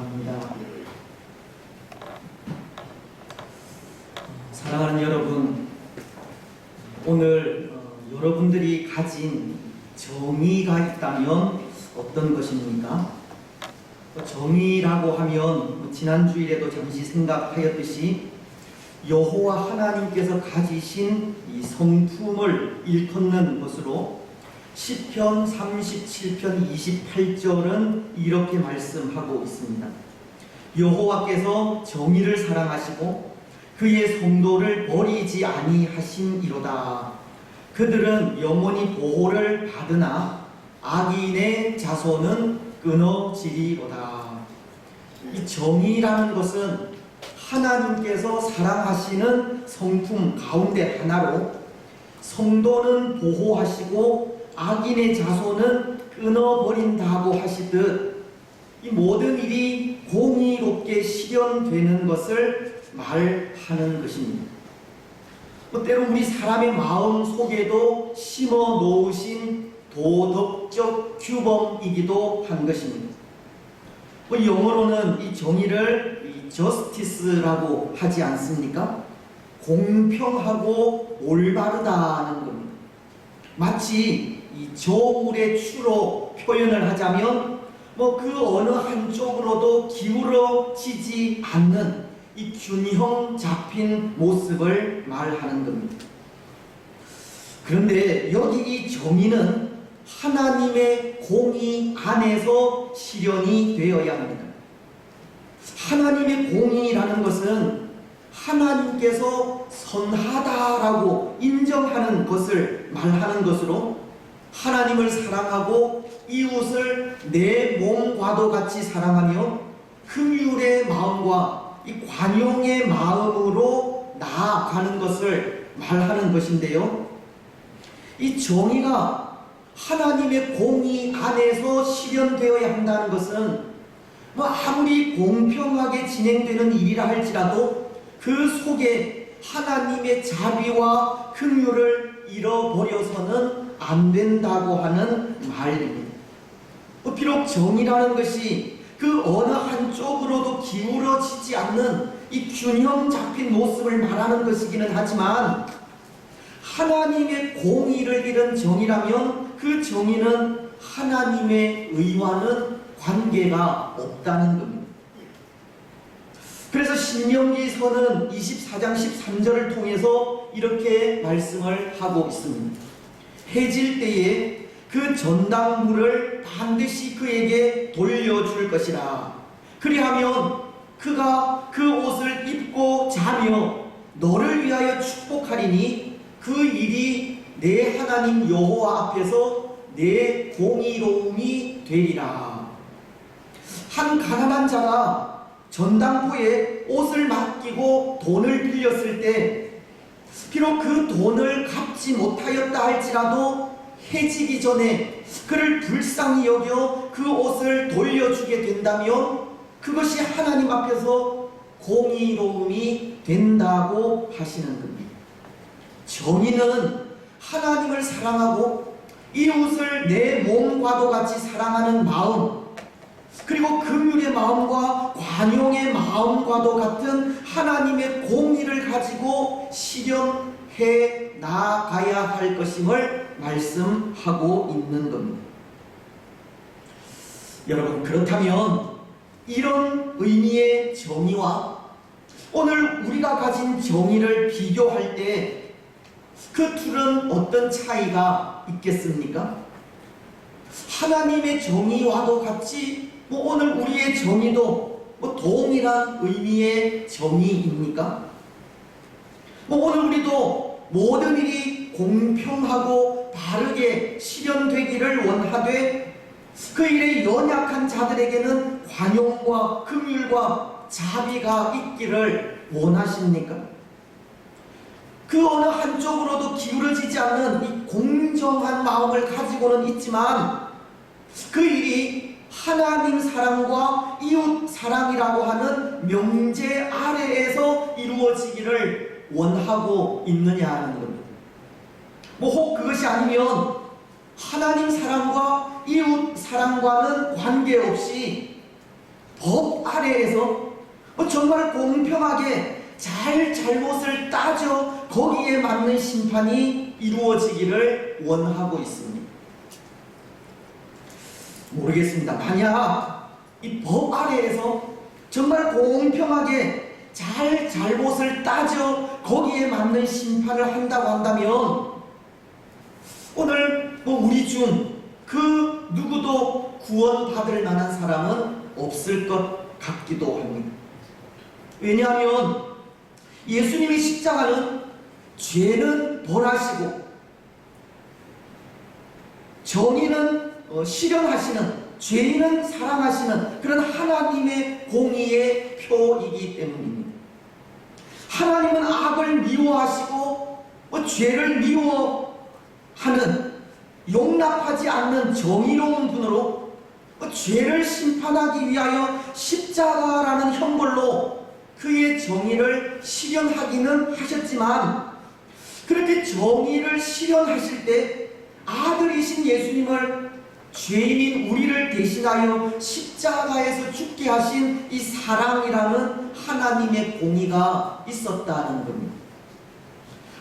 감사합니다. 사랑하는 여러분, 오늘 여러분들이 가진 정의가 있다면 어떤 것입니까? 정의라고 하면 지난 주일에도 잠시 생각하였듯이 여호와 하나님께서 가지신 이 성품을 일컫는 것으로 시편 37편 28절은 이렇게 말씀하고 있습니다. 여호와께서 정의를 사랑하시고 그의 성도를 버리지 아니하심이로다. 그들은 영원히 보호를 받으나 악인의 자손은 끊어지리로다. 이 정의라는 것은 하나님께서 사랑하시는 성품 가운데 하나로 성도는 보호하시고 악인의 자손은 끊어버린다고 하시듯 이 모든 일이 공의롭게 실현되는 것을 말하는 것입니다. 때로 우리 사람의 마음 속에도 심어 놓으신 도덕적 규범이기도 한 것입니다. 영어로는 이 정의를 justice라고 하지 않습니까? 공평하고 올바르다는 겁니다. 마치 이 저울의 추로 표현을 하자면 그 어느 한쪽으로도 기울어지지 않는 이 균형 잡힌 모습을 말하는 겁니다. 그런데 여기 이 정의는 하나님의 공의 안에서 실현이 되어야 합니다. 하나님의 공의라는 것은 하나님께서 선하다라고 인정하는 것을 말하는 것으로 하나님을 사랑하고 이웃을 내 몸과도 같이 사랑하며 긍휼의 마음과 이 관용의 마음으로 나아가는 것을 말하는 것인데요. 이 정의가 하나님의 공의 안에서 실현되어야 한다는 것은 아무리 공평하게 진행되는 일이라 할지라도 그 속에 하나님의 자비와 긍휼을 잃어버려서는 안 된다고 하는 말입니다. 비록 정의라는 것이 그 어느 한쪽으로도 기울어지지 않는 이 균형 잡힌 모습을 말하는 것이기는 하지만 하나님의 공의를 잃은 정의라면 그 정의는 하나님의 의와는 관계가 없다는 겁니다. 그래서 신명기서는 24장 13절을 통해서 이렇게 말씀을 하고 있습니다. 해질 때에 그 전당물을 반드시 그에게 돌려줄 것이라. 그리하면 그가 그 옷을 입고 자며 너를 위하여 축복하리니 그 일이 내 하나님 여호와 앞에서 내 공의로움이 되리라. 한 가난한 자가 전당포에 옷을 맡기고 돈을 빌렸을 때 비록 그 돈을 갚지 못하였다 할지라도 해지기 전에 그를 불쌍히 여겨 그 옷을 돌려주게 된다면 그것이 하나님 앞에서 공의로움이 된다고 하시는 겁니다. 정의는 하나님을 사랑하고 이웃을 내 몸과도 같이 사랑하는 마음, 그리고 긍휼의 마음과 관용의 마음과도 같은 하나님의 공의를 가지고 실현해 나가야 할 것임을 말씀하고 있는 겁니다. 여러분, 그렇다면 이런 의미의 정의와 오늘 우리가 가진 정의를 비교할 때 그 둘은 어떤 차이가 있겠습니까? 하나님의 정의와도 같이 오늘 우리의 정의도 동일한 의미의 정의입니까? 오늘 우리도 모든 일이 공평하고 바르게 실현되기를 원하되 그 일에 연약한 자들에게는 관용과 긍휼과 자비가 있기를 원하십니까? 그 어느 한쪽으로도 기울어지지 않는 이 공정한 마음을 가지고는 있지만 그 일이 하나님 사랑과 이웃 사랑이라고 하는 명제 아래에서 이루어지기를 원하고 있느냐는 겁니다. 혹 그것이 아니면 하나님 사랑과 이웃 사랑과는 관계없이 법 아래에서 정말 공평하게 잘못을 따져 거기에 맞는 심판이 이루어지기를 원하고 있습니다. 모르겠습니다. 만약 이 법 아래에서 정말 공평하게 잘못을 따져 거기에 맞는 심판을 한다고 한다면 오늘 우리 중 그 누구도 구원받을 만한 사람은 없을 것 같기도 합니다. 왜냐하면 예수님의 십자가는 죄는 벌하시고 정의는 실현하시는, 죄인은 사랑하시는 그런 하나님의 공의의 표이기 때문입니다. 하나님은 악을 미워하시고 죄를 미워하는, 용납하지 않는 정의로운 분으로 죄를 심판하기 위하여 십자가라는 형벌로 그의 정의를 실현하기는 하셨지만, 그렇게 정의를 실현하실 때 아들이신 예수님을, 죄인인 우리를 대신하여 십자가에서 죽게 하신 이 사랑이라는 하나님의 공의가 있었다는 겁니다.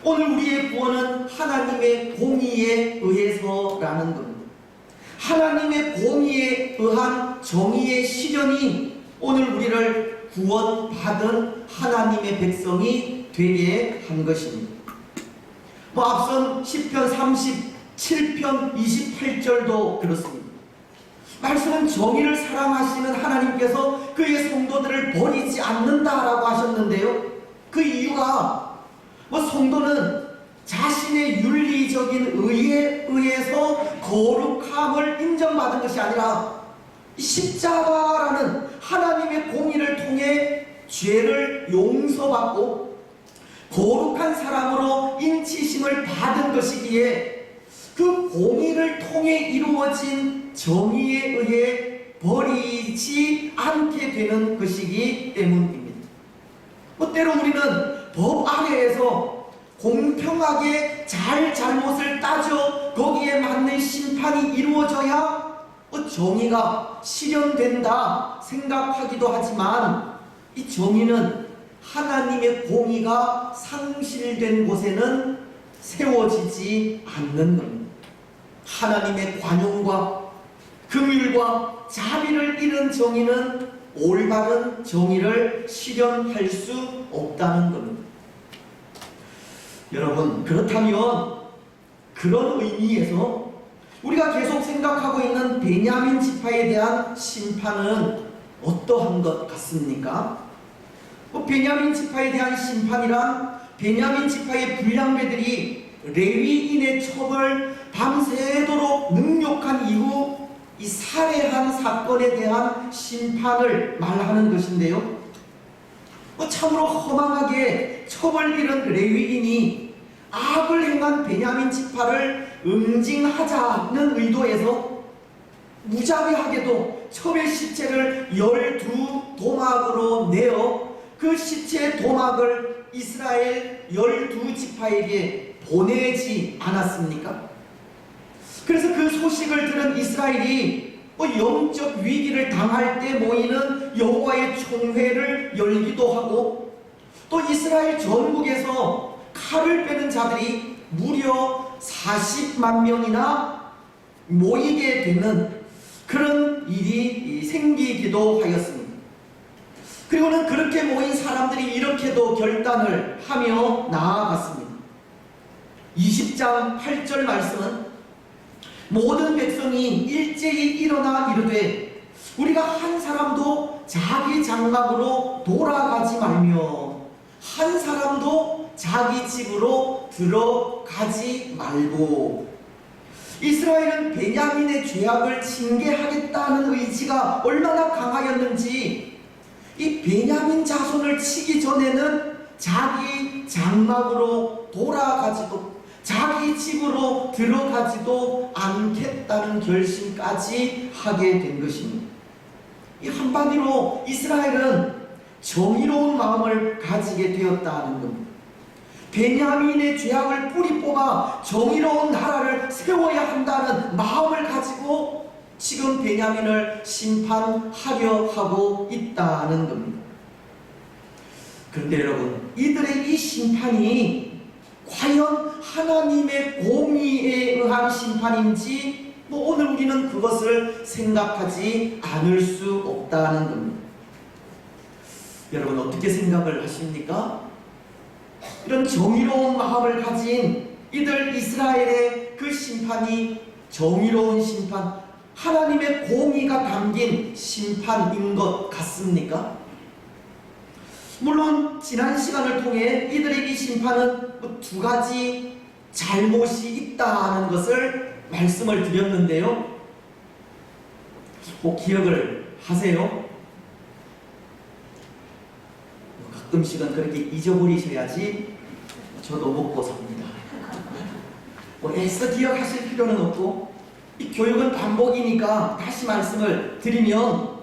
오늘 우리의 구원은 하나님의 공의에 의해서라는 겁니다. 하나님의 공의에 의한 정의의 실현이 오늘 우리를 구원받은 하나님의 백성이 되게 한 것입니다. 앞선 시편 37편 28절도 그렇습니다. 말씀은 정의를 사랑하시는 하나님께서 그의 성도들을 버리지 않는다라고 하셨는데요. 그 이유가 성도는 자신의 윤리적인 의에 의해서 거룩함을 인정받은 것이 아니라 십자가라는 하나님의 공의를 통해 죄를 용서받고 거룩한 사람으로 인치심을 받은 것이기에 그 공의를 통해 이루어진 정의에 의해 버리지 않게 되는 것이기 때문입니다. 때로 우리는 법 아래에서 공평하게 잘못을 따져 거기에 맞는 심판이 이루어져야 정의가 실현된다 생각하기도 하지만, 이 정의는 하나님의 공의가 상실된 곳에는 세워지지 않는 겁니다. 하나님의 관용과 긍휼과 자비를 잃은 정의는 올바른 정의를 실현할 수 없다는 겁니다. 여러분, 그렇다면 그런 의미에서 우리가 계속 생각하고 있는 베냐민 지파에 대한 심판은 어떠한 것 같습니까? 베냐민 지파에 대한 심판이란 베냐민 지파의 불량배들이 레위인의 첩을 밤새도록 능욕한 이후 이 살해한 사건에 대한 심판을 말하는 것인데요. 참으로 허망하게 첩을 잃은 레위인이 악을 행한 베냐민 지파를 응징하자는 의도에서 무자비하게도 첩의 시체를 12도막으로 내어 그 시체의 도막을 이스라엘 12지파에게 보내지 않았습니까? 그래서 그 소식을 들은 이스라엘이 영적 위기를 당할 때 모이는 여호와의 총회를 열기도 하고, 또 이스라엘 전국에서 칼을 빼는 자들이 무려 40만 명이나 모이게 되는 그런 일이 생기기도 하였습니다. 그리고는 그렇게 모인 사람들이 이렇게도 결단을 하며 나아갔습니다. 20장 8절 말씀은 모든 백성이 일제히 일어나 이르되 우리가 한 사람도 자기 장막으로 돌아가지 말며 한 사람도 자기 집으로 들어가지 말고. 이스라엘은 베냐민의 죄악을 징계하겠다는 의지가 얼마나 강하였는지 이 베냐민 자손을 치기 전에는 자기 장막으로 돌아가지도 자기 집으로 들어가지도 않겠다는 결심까지 하게 된 것입니다. 이 한마디로 이스라엘은 정의로운 마음을 가지게 되었다는 겁니다. 베냐민의 죄악을 뿌리 뽑아 정의로운 나라를 세워야 한다는 마음을 가지고 지금 베냐민을 심판하려 하고 있다는 겁니다. 그런데 여러분, 이들의 이 심판이 과연 하나님의 공의에 의한 심판인지 오늘 우리는 그것을 생각하지 않을 수 없다는 겁니다. 여러분, 어떻게 생각을 하십니까? 이런 정의로운 마음을 가진 이들 이스라엘의 그 심판이 정의로운 심판, 하나님의 공의가 담긴 심판인 것 같습니까? 물론 지난 시간을 통해 이들의 이 심판은 두 가지 잘못이 있다는 것을 말씀을 드렸는데요. 꼭 기억을 하세요. 가끔씩은 그렇게 잊어버리셔야지 저도 먹고 삽니다. 애써 기억하실 필요는 없고, 이 교육은 반복이니까 다시 말씀을 드리면,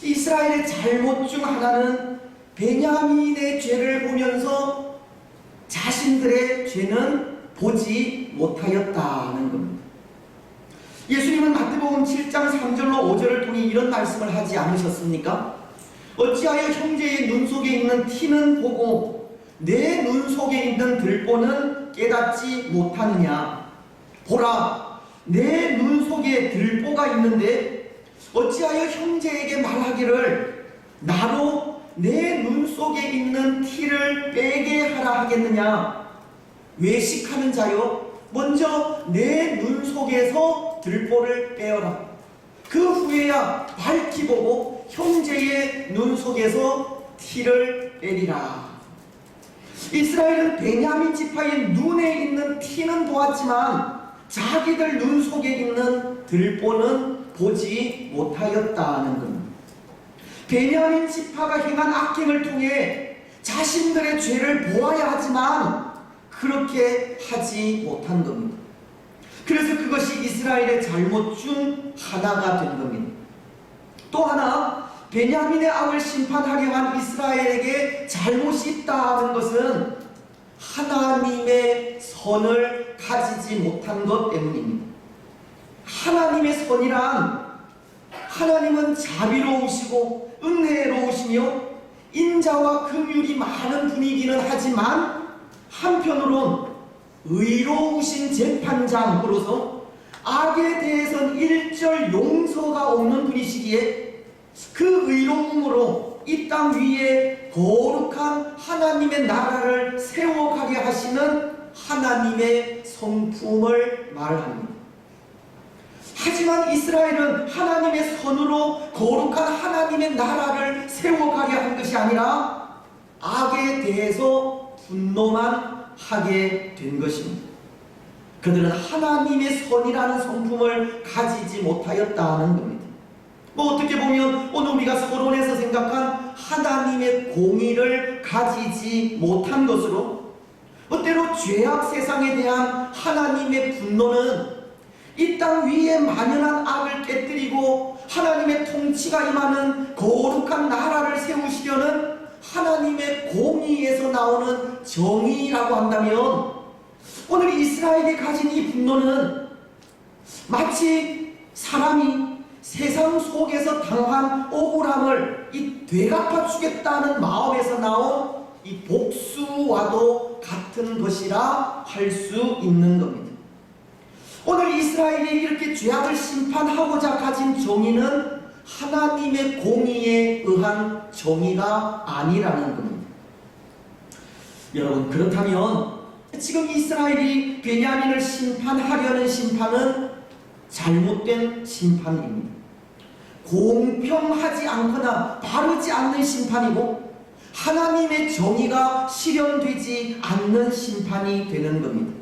이스라엘의 잘못 중 하나는 베냐민의 죄를 보면서 자신들의 죄는 보지 못하였다는 겁니다. 예수님은 마태복음 7장 3절로 5절을 통해 이런 말씀을 하지 않으셨습니까? 어찌하여 형제의 눈 속에 있는 티는 보고 내 눈 속에 있는 들보는 깨닫지 못하느냐? 보라, 내 눈 속에 들보가 있는데 어찌하여 형제에게 말하기를 나로 내 눈 속에 있는 티를 빼게 하라 하겠느냐? 외식하는 자여, 먼저 내 눈 속에서 들보를 빼어라. 그 후에야 밝히 보고 형제의 눈 속에서 티를 빼리라. 이스라엘은 베냐민 지파의 눈에 있는 티는 보았지만 자기들 눈 속에 있는 들보는 보지 못하였다는 겁니다. 베냐민 지파가 행한 악행을 통해 자신들의 죄를 보아야 하지만 그렇게 하지 못한 겁니다. 그래서 그것이 이스라엘의 잘못 중 하나가 된 겁니다. 또 하나, 베냐민의 악을 심판하려 한 이스라엘에게 잘못이 있다는 것은 하나님의 선을 가지지 못한 것 때문입니다. 하나님의 선이란, 하나님은 자비로우시고 은혜로우시며 인자와 긍휼이 많은 분이기는 하지만 한편으로는 의로우신 재판장으로서 악에 대해서는 일절 용서가 없는 분이시기에 그 의로움으로 이 땅 위에 거룩한 하나님의 나라를 세워가게 하시는 하나님의 성품을 말합니다. 하지만 이스라엘은 하나님의 선으로 거룩한 하나님의 나라를 세워가게 한 것이 아니라 악에 대해서 분노만 하게 된 것입니다. 그들은 하나님의 선이라는 성품을 가지지 못하였다는 겁니다. 어떻게 보면 오늘 우리가 서론에서 생각한 하나님의 공의를 가지지 못한 것으로, 때로 죄악 세상에 대한 하나님의 분노는 이 땅 위에 만연한 악을 깨뜨리고 하나님의 통치가 임하는 거룩한 나라를 세우시려는 하나님의 공의에서 나오는 정의라고 한다면, 오늘 이스라엘이 가진 이 분노는 마치 사람이 세상 속에서 당한 억울함을 되갚아 주겠다는 마음에서 나온 이 복수와도 같은 것이라 할 수 있는 겁니다. 오늘 이스라엘이 이렇게 죄악을 심판하고자 가진 정의는 하나님의 공의에 의한 정의가 아니라는 겁니다. 여러분, 그렇다면 지금 이스라엘이 베냐민을 심판하려는 심판은 잘못된 심판입니다. 공평하지 않거나 바르지 않는 심판이고 하나님의 정의가 실현되지 않는 심판이 되는 겁니다.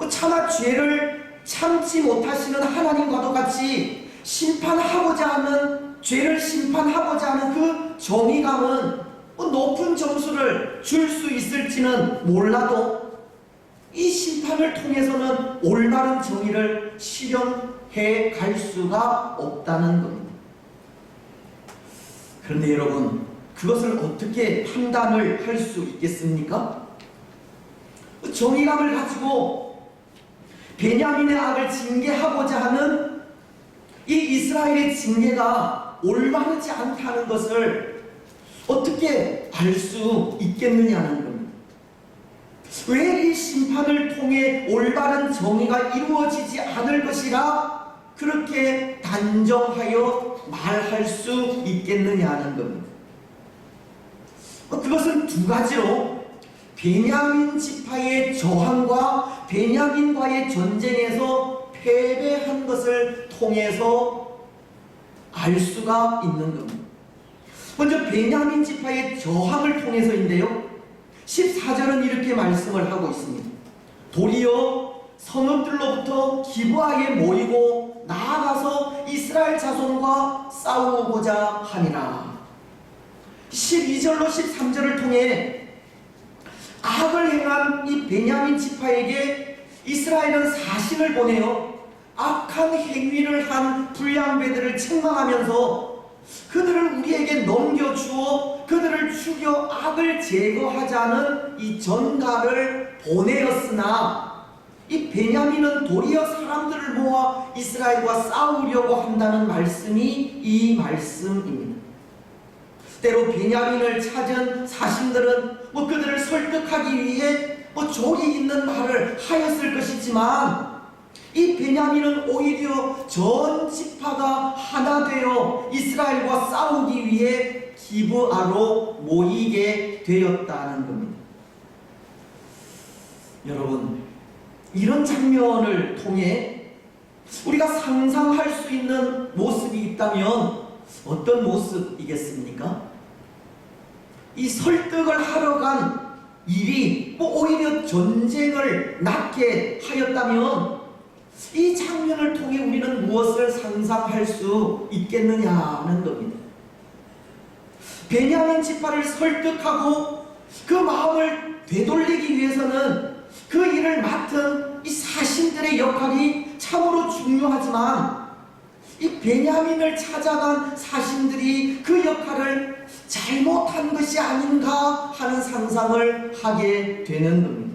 차마 죄를 참지 못하시는 하나님과도 같이 심판하고자 하는, 죄를 심판하고자 하는 그 정의감은 높은 점수를 줄 수 있을지는 몰라도 이 심판을 통해서는 올바른 정의를 실현해 갈 수가 없다는 겁니다. 그런데 여러분, 그것을 어떻게 판단을 할 수 있겠습니까? 정의감을 가지고 베냐민의 악을 징계하고자 하는 이 이스라엘의 징계가 올바르지 않다는 것을 어떻게 알 수 있겠느냐는 겁니다. 왜 이 심판을 통해 올바른 정의가 이루어지지 않을 것이라 그렇게 단정하여 말할 수 있겠느냐는 겁니다. 그것은 두 가지로 베냐민 지파의 저항과 베냐민과의 전쟁에서 패배한 것을 통해서 알 수가 있는 겁니다. 먼저 베냐민 지파의 저항을 통해서인데요, 14절은 이렇게 말씀을 하고 있습니다. 도리어 성읍들로부터 기브아에 모이고 나아가서 이스라엘 자손과 싸우고자 하니라. 12절로 13절을 통해 악을 행한 이 베냐민 지파에게 이스라엘은 사신을 보내어 악한 행위를 한 불량배들을 책망하면서 그들을 우리에게 넘겨주어 그들을 죽여 악을 제거하자는 이 전가를 보내었으나 이 베냐민은 도리어 사람들을 모아 이스라엘과 싸우려고 한다는 말씀이 이 말씀입니다. 때로 베냐민을 찾은 사신들은 그들을 설득하기 위해 조리 있는 말을 하였을 것이지만 이 베냐민은 오히려 전 지파가 하나 되어 이스라엘과 싸우기 위해 기브아로 모이게 되었다는 겁니다. 여러분, 이런 장면을 통해 우리가 상상할 수 있는 모습이 있다면 어떤 모습이겠습니까? 이 설득을 하러 간 일이 오히려 전쟁을 낳게 하였다면 이 장면을 통해 우리는 무엇을 상상할 수 있겠느냐는 겁니다. 베냐민 지파를 설득하고 그 마음을 되돌리기 위해서는 그 일을 맡은 이 사신들의 역할이 참으로 중요하지만 이 베냐민을 찾아간 사신들이 그 역할을 잘못한 것이 아닌가 하는 상상을 하게 되는 겁니다.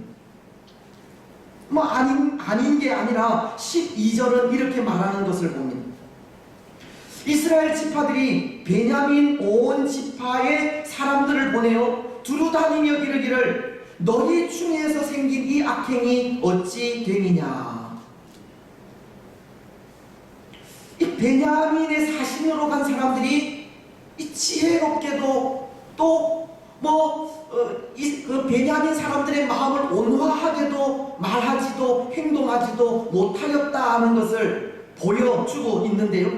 아닌 게 아니라 12절은 이렇게 말하는 것을 봅니다. 이스라엘 지파들이 베냐민 온 지파의 사람들을 보내어 두루다니며 이르기를 너희 중에서 생긴 이 악행이 어찌 됨이냐. 이 베냐민의 사신으로 간 사람들이 이 지혜롭게도 또 그 베냐민 사람들의 마음을 온화하게도 말하지도 행동하지도 못하였다 하는 것을 보여주고 있는데요,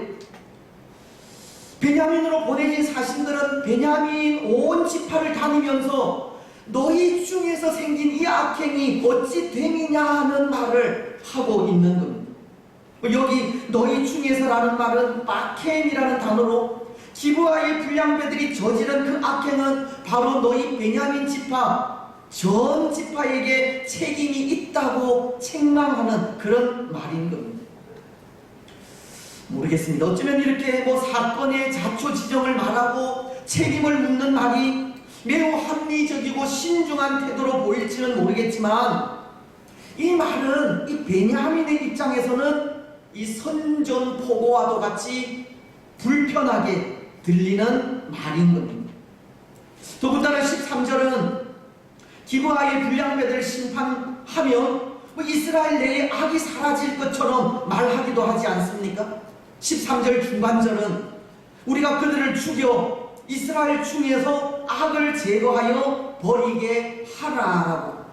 베냐민으로 보내진 사신들은 베냐민 온 지파를 다니면서 너희 중에서 생긴 이 악행이 어찌 됨이냐 하는 말을 하고 있는 겁니다. 여기 너희 중에서라는 말은 마켐이라는 단어로 기브아의 불량배들이 저지른 그 악행은 바로 너희 베냐민 지파 전 지파에게 책임이 있다고 책망하는 그런 말인 겁니다. 모르겠습니다. 어쩌면 이렇게 사건의 자초지정을 말하고 책임을 묻는 말이 매우 합리적이고 신중한 태도로 보일지는 모르겠지만 이 말은 이 베냐민의 입장에서는 이 선전포고와도 같이 불편하게 들리는 말인 겁니다. 더군다나 13절은 기브아의 불량배들을 심판하며 이스라엘 내에 악이 사라질 것처럼 말하기도 하지 않습니까? 13절 중반절은 우리가 그들을 죽여 이스라엘 중에서 악을 제거하여 버리게 하라라고,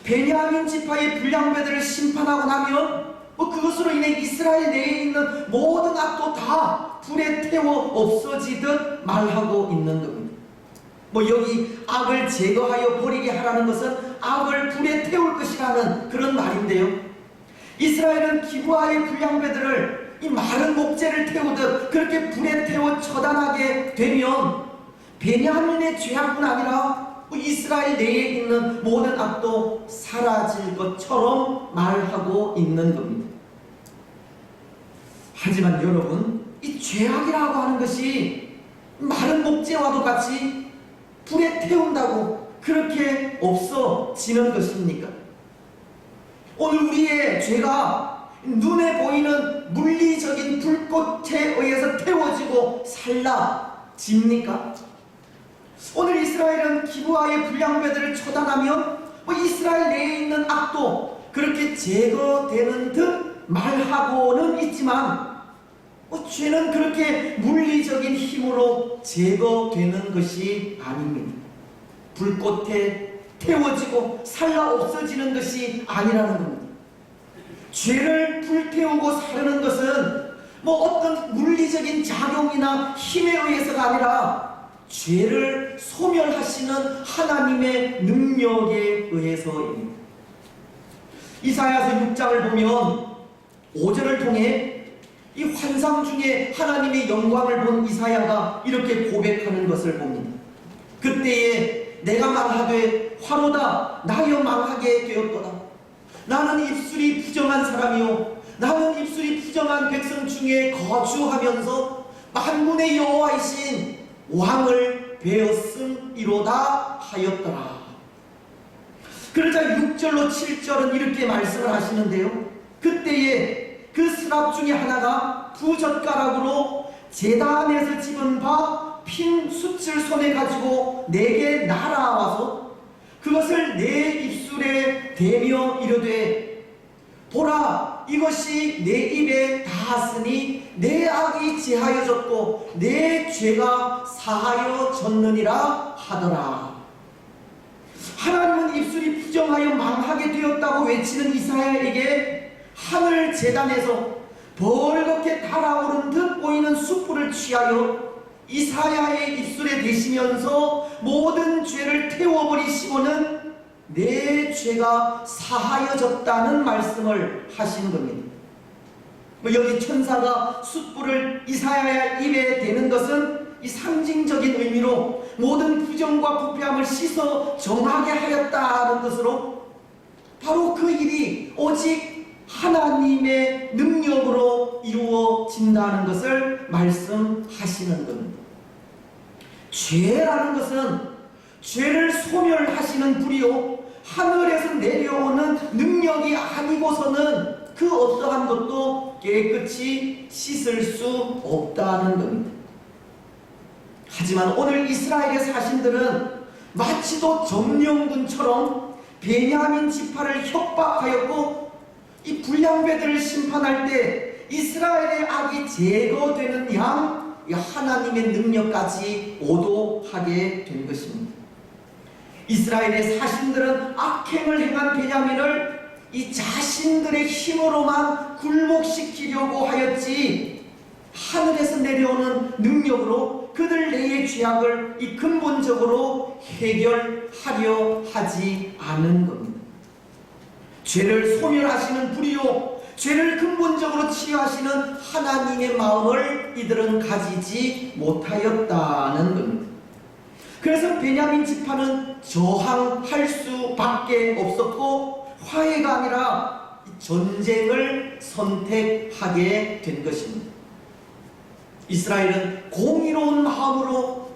베냐민 지파의 불량배들을 심판하고 나면 그것으로 인해 이스라엘 내에 있는 모든 악도 다 불에 태워 없어지듯 말하고 있는 겁니다. 여기 악을 제거하여 버리게 하라는 것은 악을 불에 태울 것이라는 그런 말인데요, 이스라엘은 기브아의 불량배들을 이 마른 목재를 태우듯 그렇게 불에 태워 처단하게 되면 베냐민의 죄악뿐 아니라 이스라엘 내에 있는 모든 악도 사라질 것처럼 말하고 있는 겁니다. 하지만 여러분, 이 죄악이라고 하는 것이 마른 목재와도 같이 불에 태운다고 그렇게 없어지는 것입니까? 오늘 우리의 죄가 눈에 보이는 물리적인 불꽃에 의해서 태워지고 살라집니까? 오늘 이스라엘은 기브아의 불량배들을 처단하며 이스라엘 내에 있는 악도 그렇게 제거되는 듯 말하고는 있지만 죄는 그렇게 물리적인 힘으로 제거되는 것이 아닙니다. 불꽃에 태워지고 살라 없어지는 것이 아니라는 겁니다. 죄를 불태우고 사르는 것은 어떤 물리적인 작용이나 힘에 의해서가 아니라 죄를 소멸하시는 하나님의 능력에 의해서입니다. 이사야서 6장을 보면 5절을 통해 이 환상 중에 하나님의 영광을 본 이사야가 이렇게 고백하는 것을 봅니다. 그때에 내가 말하되 화로다 나여 망하게 되었도다. 나는 입술이 부정한 사람이요 나는 입술이 부정한 백성 중에 거주하면서 만군의 여호와이신 왕을 배었음이로다 하였더라. 그러자 6절로 7절은 이렇게 말씀을 하시는데요. 그때에 그 스랍 중에 하나가 부젓가락으로 제단에서 집은 바 핀 숯을 손에 가지고 내게 날아와서 그것을 내 입술에 대며 이르되 보라 이것이 내 입에 닿았으니 내 악이 제하여졌고 내 죄가 사하여졌느니라 하더라. 하나님은 입술이 부정하여 망하게 되었다고 외치는 이사야에게 하늘 제단에서 벌겋게 달아오른 듯 보이는 숯불을 취하여 이사야의 입술에 대시면서 모든 죄를 태워버리시고는 내 죄가 사하여졌다는 말씀을 하시는 겁니다. 여기 천사가 숯불을 이사야의 입에 대는 것은 이 상징적인 의미로 모든 부정과 부패함을 씻어 정하게 하였다는 것으로 바로 그 일이 오직 하나님의 능력으로 이루어진다는 것을 말씀하시는 겁니다. 죄라는 것은 죄를 소멸하시는 불이요 하늘에서 내려오는 능력이 아니고서는 그 어떠한 것도 깨끗이 씻을 수 없다는 겁니다. 하지만 오늘 이스라엘의 사신들은 마치도 점령군처럼 베냐민 지파를 협박하였고 이 불량배들을 심판할 때 이스라엘의 악이 제거되는 양 하나님의 능력까지 오도하게 된 것입니다. 이스라엘의 사신들은 악행을 행한 베냐민을 이 자신들의 힘으로만 굴복시키려고 하였지 하늘에서 내려오는 능력으로 그들 내의 죄악을 이 근본적으로 해결하려 하지 않은 겁니다. 죄를 소멸하시는 불이요 죄를 근본적으로 치유하시는 하나님의 마음을 이들은 가지지 못하였다는 겁니다. 그래서 베냐민 지파는 저항할 수밖에 없었고 화해가 아니라 전쟁을 선택하게 된 것입니다. 이스라엘은 공의로운 마음으로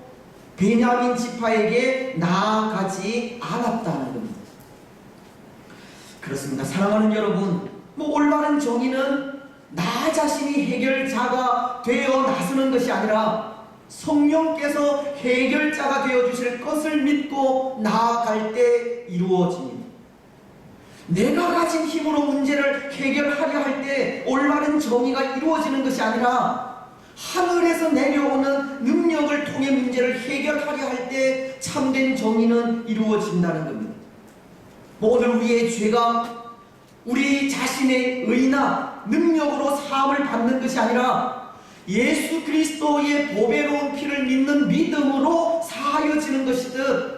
베냐민 지파에게 나아가지 않았다는 겁니다. 그렇습니다. 사랑하는 여러분, 올바른 정의는 나 자신이 해결자가 되어 나서는 것이 아니라 성령께서 해결자가 되어 주실 것을 믿고 나아갈 때 이루어집니다. 내가 가진 힘으로 문제를 해결하려 할 때 올바른 정의가 이루어지는 것이 아니라 하늘에서 내려오는 능력을 통해 문제를 해결하려 할 때 참된 정의는 이루어진다는 겁니다. 오늘 우리의 죄가 우리 자신의 의나 능력으로 사함을 받는 것이 아니라 예수 그리스도의 보배로운 피를 믿는 믿음으로 사하여지는 것이듯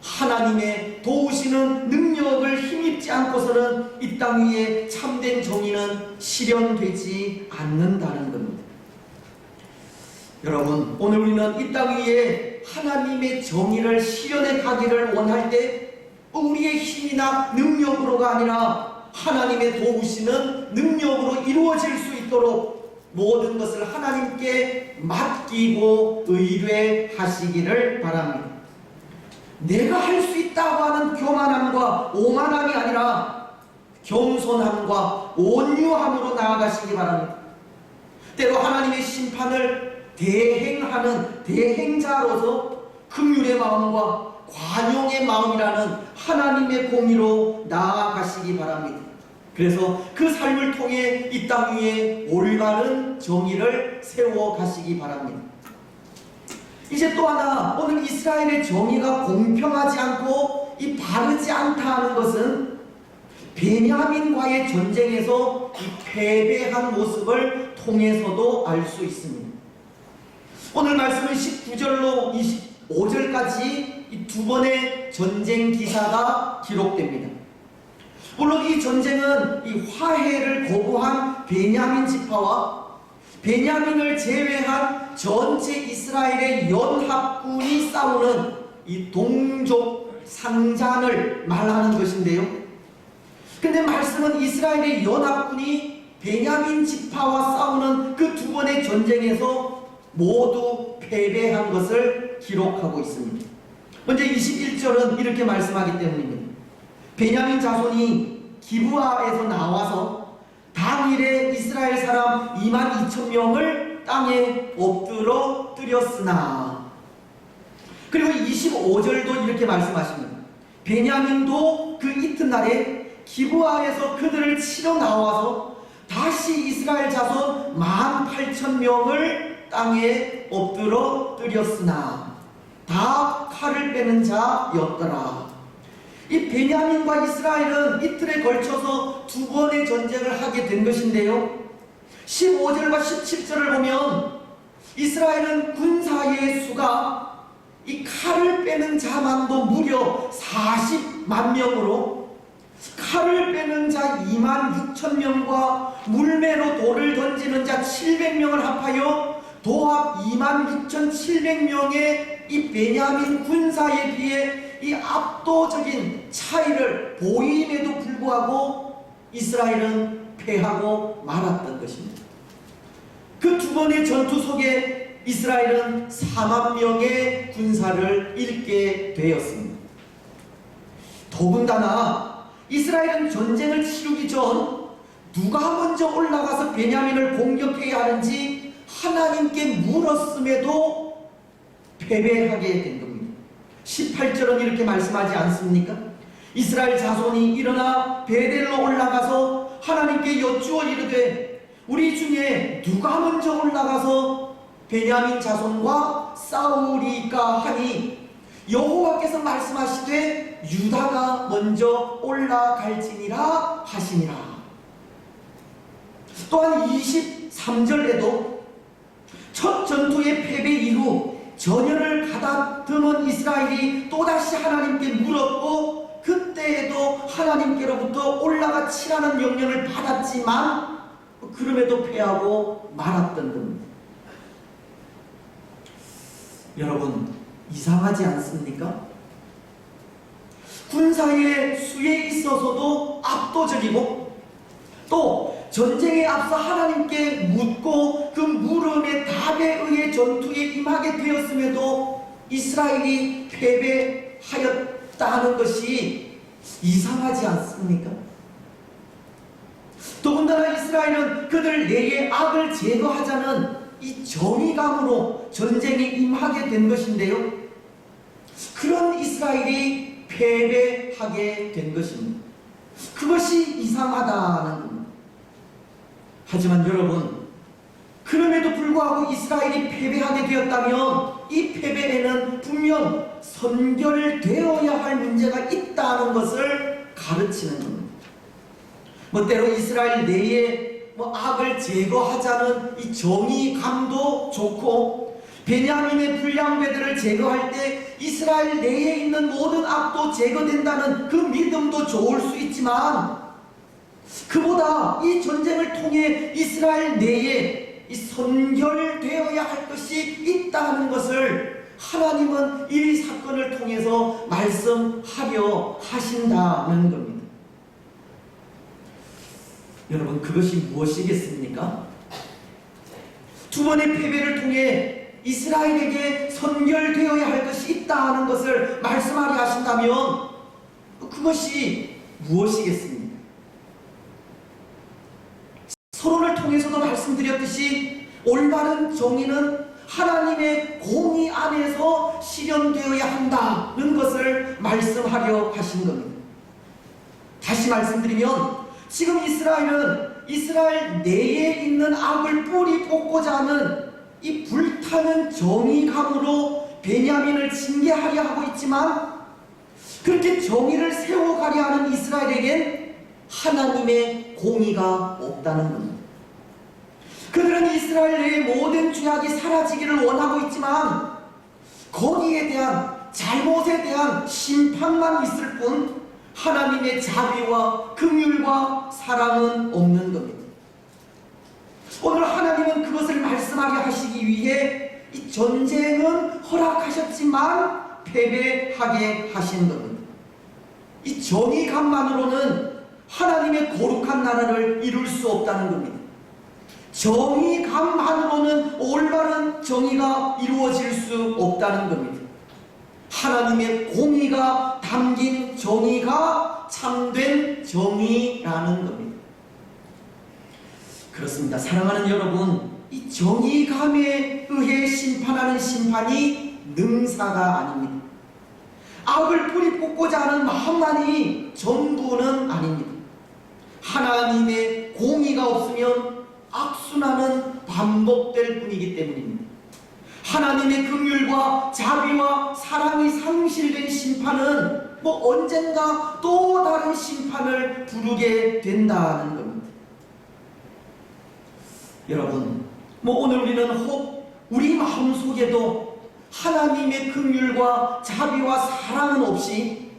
하나님의 도우시는 능력을 힘입지 않고서는 이 땅 위에 참된 정의는 실현되지 않는다는 겁니다. 여러분, 오늘 우리는 이 땅 위에 하나님의 정의를 실현해 가기를 원할 때 우리의 힘이나 능력으로가 아니라 하나님의 도우시는 능력으로 이루어질 수 있도록 모든 것을 하나님께 맡기고 의뢰하시기를 바랍니다. 내가 할 수 있다고 하는 교만함과 오만함이 아니라 겸손함과 온유함으로 나아가시기 바랍니다. 때로 하나님의 심판을 대행하는 대행자로서 긍휼의 마음과 관용의 마음이라는 하나님의 공의로 나아가시기 바랍니다. 그래서 그 삶을 통해 이 땅 위에 올바른 정의를 세워가시기 바랍니다. 이제 또 하나, 오늘 이스라엘의 정의가 공평하지 않고 이 바르지 않다 하는 것은 베냐민과의 전쟁에서 이 패배한 모습을 통해서도 알 수 있습니다. 오늘 말씀은 19절로 25절까지 이 두 번의 전쟁 기사가 기록됩니다. 물론 이 전쟁은 이 화해를 거부한 베냐민 지파와 베냐민을 제외한 전체 이스라엘의 연합군이 싸우는 이 동족 상잔을 말하는 것인데요. 근데 말씀은 이스라엘의 연합군이 베냐민 지파와 싸우는 그 두 번의 전쟁에서 모두 패배한 것을 기록하고 있습니다. 먼저 21절은 이렇게 말씀하기 때문입니다. 베냐민 자손이 기브아에서 나와서 당일에 이스라엘 사람 22,000명을 땅에 엎드러뜨렸으나, 그리고 25절도 이렇게 말씀하십니다. 베냐민도 그 이튿날에 기브아에서 그들을 치러 나와서 다시 이스라엘 자손 18,000명을 땅에 엎드러뜨렸으나 다 칼을 빼는 자였더라. 이 베냐민과 이스라엘은 이틀에 걸쳐서 두 번의 전쟁을 하게 된 것인데요. 15절과 17절을 보면 이스라엘은 군사의 수가 이 칼을 빼는 자만도 무려 40만 명으로 칼을 빼는 자 26,000명과 물매로 돌을 던지는 자 700명을 합하여 도합 26,700명의 이 베냐민 군사에 비해 이 압도적인 차이를 보임에도 불구하고 이스라엘은 패하고 말았던 것입니다. 그 두 번의 전투 속에 이스라엘은 4만 명의 군사를 잃게 되었습니다. 더군다나 이스라엘은 전쟁을 치르기 전 누가 먼저 올라가서 베냐민을 공격해야 하는지 하나님께 물었음에도 패배하게 된 겁니다. 18절은 이렇게 말씀하지 않습니까? 이스라엘 자손이 일어나 베델로 올라가서 하나님께 여쭈어 이르되 우리 중에 누가 먼저 올라가서 베냐민 자손과 싸우리까 하니 여호와께서 말씀하시되 유다가 먼저 올라갈지니라 하시니라. 또한 23절에도 첫 전투의 패배 이후 전열을 가다듬은 이스라엘이 또다시 하나님께 물었고 그때에도 하나님께로부터 올라가 치라는 명령을 받았지만 그럼에도 패하고 말았던 겁니다. 여러분, 이상하지 않습니까? 군사의 수에 있어서도 압도적이고 또 전쟁에 앞서 하나님께 묻고 그 물음의 답에 의해 전투에 임하게 되었음에도 이스라엘이 패배하였다는 것이 이상하지 않습니까? 더군다나 이스라엘은 그들 내의 악을 제거하자는 이 정의감으로 전쟁에 임하게 된 것인데요. 그런 이스라엘이 패배하게 된 것입니다. 그것이 이상하다는 겁니다. 하지만 여러분, 그럼에도 불구하고 이스라엘이 패배하게 되었다면 이 패배에는 분명 선결되어야 할 문제가 있다는 것을 가르치는 겁니다. 때로 이스라엘 내에 악을 제거하자는 이 정의감도 좋고 베냐민의 불량배들을 제거할 때 이스라엘 내에 있는 모든 악도 제거된다는 그 믿음도 좋을 수 있지만 그보다 이 전쟁을 통해 이스라엘 내에 이 선결되어야 할 것이 있다는 것을 하나님은 이 사건을 통해서 말씀하려 하신다는 겁니다. 여러분, 그것이 무엇이겠습니까? 두 번의 패배를 통해 이스라엘에게 선결되어야 할 것이 있다는 것을 말씀하려 하신다면 그것이 무엇이겠습니까? 서론을 통해서도 말씀드렸듯이 올바른 정의는 하나님의 공의 안에서 실현되어야 한다는 것을 말씀하려 하신 겁니다. 다시 말씀드리면 지금 이스라엘은 이스라엘 내에 있는 악을 뿌리 뽑고자 하는 이 불타는 정의감으로 베냐민을 징계하려 하고 있지만, 그렇게 정의를 세워가려 하는 이스라엘에겐 하나님의 공의가 없다는 겁니다. 그들은 이스라엘 내의 모든 죄악이 사라지기를 원하고 있지만 거기에 대한, 잘못에 대한 심판만 있을 뿐 하나님의 자비와 긍휼과 사랑은 없는 겁니다. 오늘 하나님은 그것을 말씀하려 하시기 위해 이 전쟁은 허락하셨지만 패배하게 하신 겁니다. 이 정의감만으로는 하나님의 거룩한 나라를 이룰 수 없다는 겁니다. 정의감만으로는 올바른 정의가 이루어질 수 없다는 겁니다. 하나님의 공의가 담긴 정의가 참된 정의라는 겁니다. 그렇습니다. 사랑하는 여러분, 이 정의감에 의해 심판하는 심판이 능사가 아닙니다. 악을 뿌리 뽑고자 하는 마음만이 전부는 아닙니다. 하나님의 공의가 없으면 악순환은 반복될 뿐이기 때문입니다. 하나님의 긍휼과 자비와 사랑이 상실된 심판은 언젠가 또 다른 심판을 부르게 된다는 겁니다. 여러분, 오늘 우리는 혹 우리 마음속에도 하나님의 긍휼과 자비와 사랑은 없이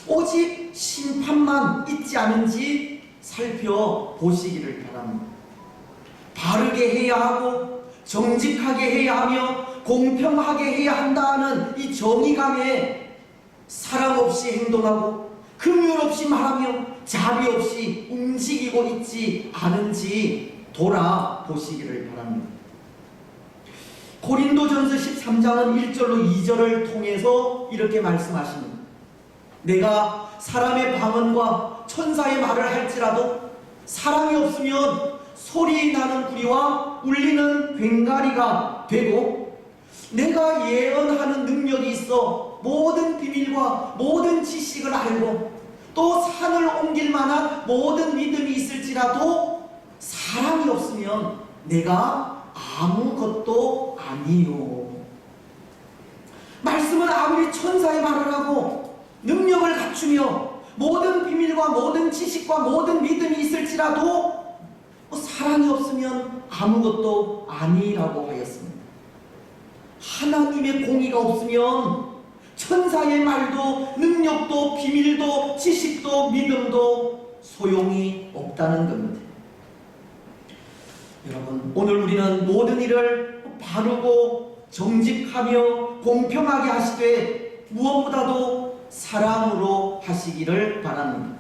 오직 심판만 있지 않은지 살펴보시기를 바랍니다. 바르게 해야 하고 정직하게 해야 하며 공평하게 해야 한다는 이 정의감에 사랑 없이 행동하고 긍휼 없이 말하며 자비 없이 움직이고 있지 않은지 돌아보시기를 바랍니다. 고린도전서 13장은 1절로 2절을 통해서 이렇게 말씀하십니다. 내가 사람의 방언과 천사의 말을 할지라도 사랑이 없으면 소리 나는 구리와 울리는 괭가리가 되고, 내가 예언하는 능력이 있어 모든 비밀과 모든 지식을 알고 또 산을 옮길 만한 모든 믿음이 있을지라도 사랑이 없으면 내가 아무것도 아니요. 말씀은 아무리 천사의 말을 하고 능력을 갖추며 모든 비밀과 모든 지식과 모든 믿음이 있을지라도 사랑이 없으면 아무것도 아니라고 하였습니다. 하나님의 공의가 없으면 천사의 말도 능력도 비밀도 지식도 믿음도 소용이 없다는 겁니다. 여러분, 오늘 우리는 모든 일을 바르고 정직하며 공평하게 하시되 무엇보다도 사랑으로 하시기를 바랍니다.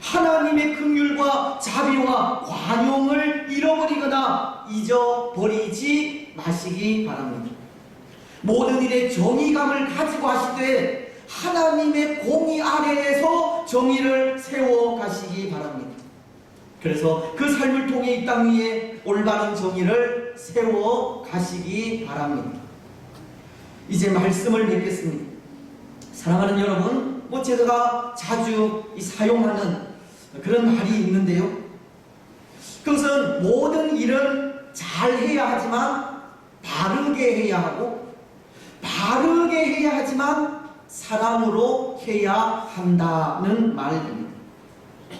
하나님의 긍휼과 자비와 관용을 잃어버리거나 잊어버리지 마시기 바랍니다. 모든 일에 정의감을 가지고 하시되 하나님의 공의 아래에서 정의를 세워 가시기 바랍니다. 그래서 그 삶을 통해 이 땅 위에 올바른 정의를 세워 가시기 바랍니다. 이제 말씀을 맺겠습니다. 사랑하는 여러분, 제가 자주 사용하는 그런 말이 있는데요. 그것은 모든 일을 잘 해야 하지만 바르게 해야 하고, 바르게 해야 하지만 사랑으로 해야 한다는 말입니다.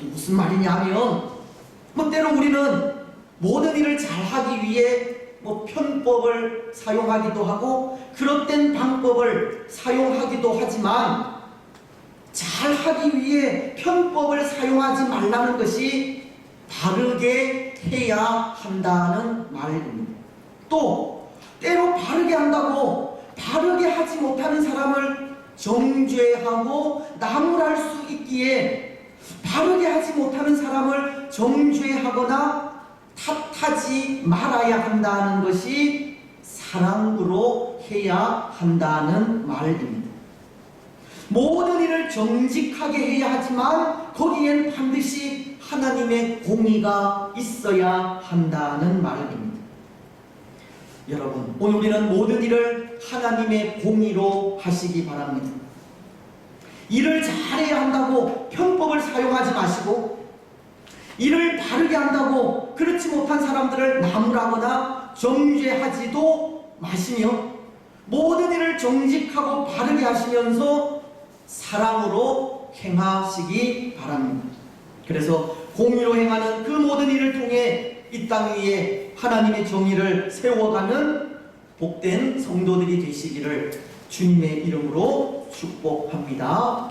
무슨 말이냐면, 때로 우리는 모든 일을 잘하기 위해 편법을 사용하기도 하고 그릇된 방법을 사용하기도 하지만, 잘하기 위해 편법을 사용하지 말라는 것이 바르게 해야 한다는 말입니다. 또 때로 바르게 한다고 바르게 하지 못하는 사람을 정죄하고 나무랄 수 있기에 바르게 하지 못하는 사람을 정죄하거나 탓하지 말아야 한다는 것이 사랑으로 해야 한다는 말입니다. 모든 일을 정직하게 해야 하지만 거기엔 반드시 하나님의 공의가 있어야 한다는 말입니다. 여러분, 오늘 우리는 모든 일을 하나님의 공의로 하시기 바랍니다. 일을 잘해야 한다고 편법을 사용하지 마시고, 일을 바르게 한다고 그렇지 못한 사람들을 나무라거나 정죄하지도 마시며, 모든 일을 정직하고 바르게 하시면서 사랑으로 행하시기 바랍니다. 그래서 공의로 행하는 그 모든 일을 통해 이 땅 위에 하나님의 정의를 세워가는 복된 성도들이 되시기를 주님의 이름으로 축복합니다.